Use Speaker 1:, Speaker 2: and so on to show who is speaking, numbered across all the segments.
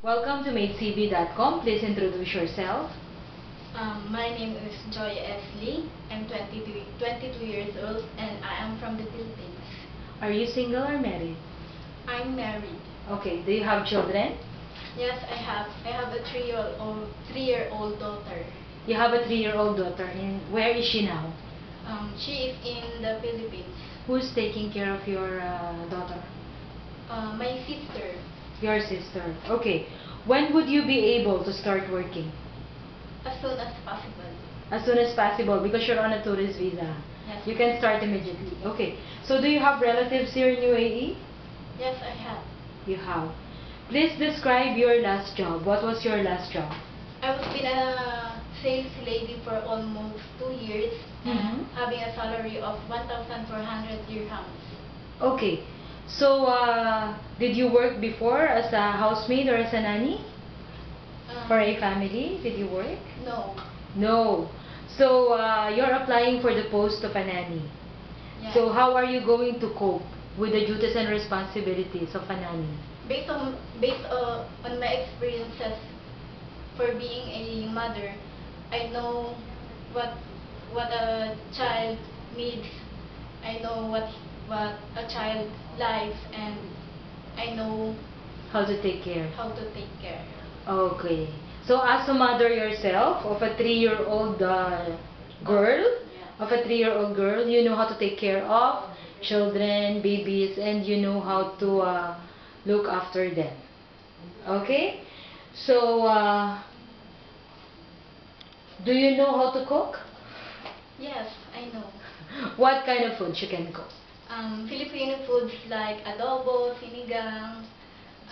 Speaker 1: Welcome to MaidCV.com. Please introduce yourself.
Speaker 2: My name is Joy S. Lee. I'm 22 years old and I am from the Philippines.
Speaker 1: Are you single or married?
Speaker 2: I'm married.
Speaker 1: Okay. Do you have children?
Speaker 2: Yes, I have. I have a 3-year-old daughter.
Speaker 1: You have a 3-year-old daughter. And where is she now?
Speaker 2: She is in the Philippines.
Speaker 1: Who's taking care of your daughter?
Speaker 2: My sister.
Speaker 1: Your sister. Okay. When would you be able to start working?
Speaker 2: As soon as possible.
Speaker 1: As soon as possible, because you're on a tourist visa.
Speaker 2: Yes.
Speaker 1: You can start immediately. Okay. So do you have relatives here in UAE?
Speaker 2: Yes, I have.
Speaker 1: You have. Please describe your last job. What was your last job?
Speaker 2: I was been a sales lady for almost 2 years and having a salary of 1,400 dirhams.
Speaker 1: Okay. So, did you work before as a housemaid or as a nanny? For a family? Did you work?
Speaker 2: No.
Speaker 1: No. So, you're applying for the post of a nanny.
Speaker 2: Yes.
Speaker 1: So, how are you going to cope with the duties and responsibilities of a nanny?
Speaker 2: Based on my experiences for being a mother, I know what a child needs. I know what a child likes, and I know
Speaker 1: How to take care?
Speaker 2: how to take care.
Speaker 1: Okay. So, as a mother yourself of a 3-year-old girl, you know how to take care of children, babies, and you know how to look after them. Okay? So, do you know how to cook?
Speaker 2: Yes, I know.
Speaker 1: What kind of food you can cook?
Speaker 2: Filipino foods like adobo, sinigang.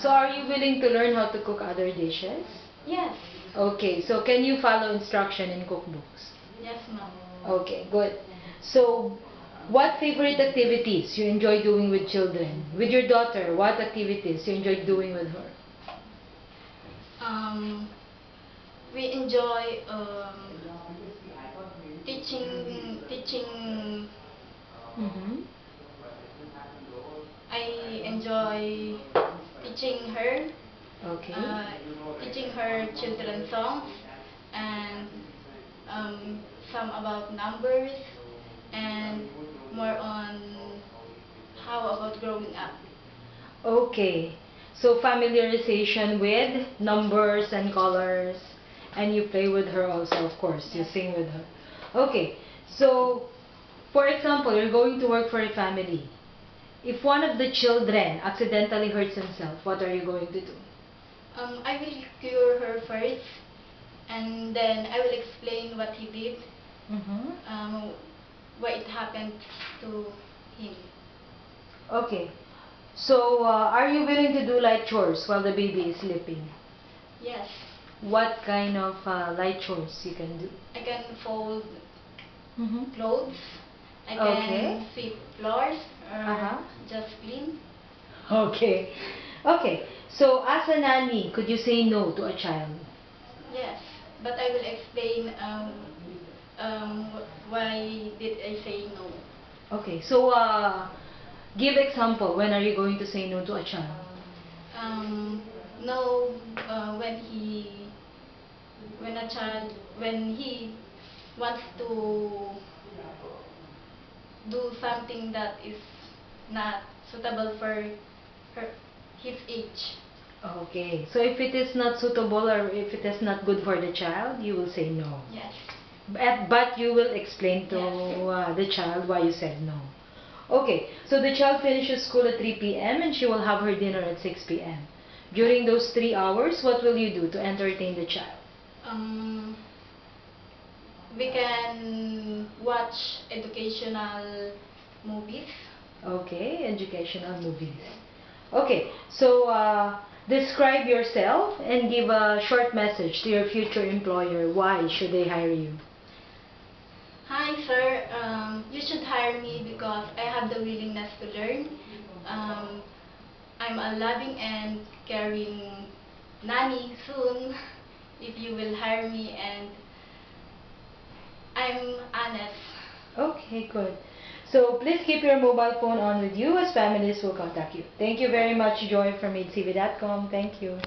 Speaker 1: So, are you willing to learn how to cook other dishes?
Speaker 2: Yes.
Speaker 1: Okay, so can you follow instruction in cookbooks?
Speaker 2: Yes, ma'am.
Speaker 1: Okay, good. So, what favorite activities you enjoy doing with children? With your daughter, what activities you enjoy doing with her?
Speaker 2: We enjoy teaching. I enjoy teaching her.
Speaker 1: Okay.
Speaker 2: Teaching her children's songs and some about numbers and more on how about growing up.
Speaker 1: Okay. So, familiarization with numbers and colors. And you play with her also, of course. You
Speaker 2: Yes.
Speaker 1: sing with her. Okay. So, for example, you're going to work for a family. If one of the children accidentally hurts himself, what are you going to do?
Speaker 2: I will cure her first, and then I will explain what he did, why it happened to him.
Speaker 1: Okay. So, are you willing to do light chores while the baby is sleeping?
Speaker 2: Yes.
Speaker 1: What kind of light chores you can do?
Speaker 2: I can fold clothes. I can
Speaker 1: Okay.
Speaker 2: sweep floors or
Speaker 1: Uh-huh.
Speaker 2: just clean.
Speaker 1: Okay. Okay. So, as a nanny, could you say no to a child?
Speaker 2: Yes, but I will explain why did I say no.
Speaker 1: Okay. So, give example. When are you going to say no to a child?
Speaker 2: No, when he wants to do something that is not suitable for his age.
Speaker 1: Okay. So, if it is not suitable or if it is not good for the child, you will say no.
Speaker 2: Yes.
Speaker 1: But you will explain to the child why you said no. Okay, so the child finishes school at 3 p.m. and she will have her dinner at 6 p.m. During those 3 hours, what will you do to entertain the child?
Speaker 2: We can watch educational movies.
Speaker 1: Okay, educational movies. Okay, so describe yourself and give a short message to your future employer. Why should they hire you?
Speaker 2: Hi, sir. You should hire me because I have the willingness to learn. I'm a loving and caring nanny soon if you will hire me, and I'm honest.
Speaker 1: Okay, good. So please keep your mobile phone on with you as families will contact you. Thank you very much, Joy from MaidCV.com. Thank you.